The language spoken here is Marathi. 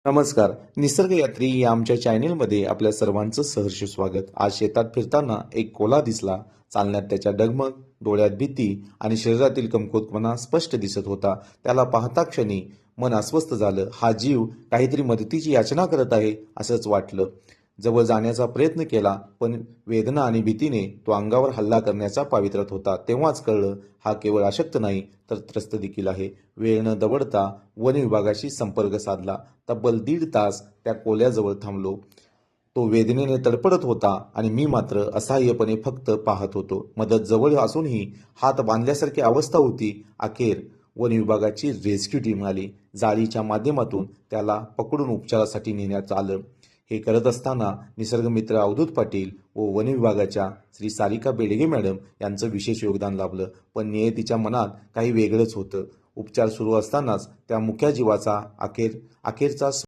नमस्कार. निसर्गयात्री या आमच्या चॅनेलमध्ये आपल्या सर्वांचं सहर्ष स्वागत. आज शेतात फिरताना एक कोल्हा दिसला. चालण्यात त्याच्या डगमग, डोळ्यात भीती आणि शरीरातील कमकुवतपणा स्पष्ट दिसत होता. त्याला पाहता क्षणी मन अस्वस्थ झालं. हा जीव काहीतरी मदतीची याचना करत आहे असंच वाटलं. जवळ जाण्याचा प्रयत्न केला, पण वेदना आणि भीतीने तो अंगावर हल्ला करण्याचा पावित्र्यात होता. तेव्हाच कळलं, हा केवळ अशक्त नाही तर त्रस्त देखील आहे. वेळ न दवडता वन विभागाशी संपर्क साधला. तब्बल 1.5 तास त्या कोल्ह्याजवळ थांबलो. तो वेदनेने तडफडत होता आणि मी मात्र असहाय्यपणे फक्त पाहत होतो. मदत जवळ असूनही हात बांधल्यासारखी अवस्था होती. अखेर वन विभागाची रेस्क्यू टीम आली. जाळीच्या माध्यमातून त्याला पकडून उपचारासाठी नेण्यात आलं. हे करत असताना निसर्गमित्र अवधूत पाटील व वन विभागाच्या श्री सारिका बेडगे मॅडम यांचं विशेष योगदान लाभलं. पण नियतीच्या मनात काही वेगळंच होतं. उपचार सुरू असतानाच त्या मुक्या जीवाचा अखेरचा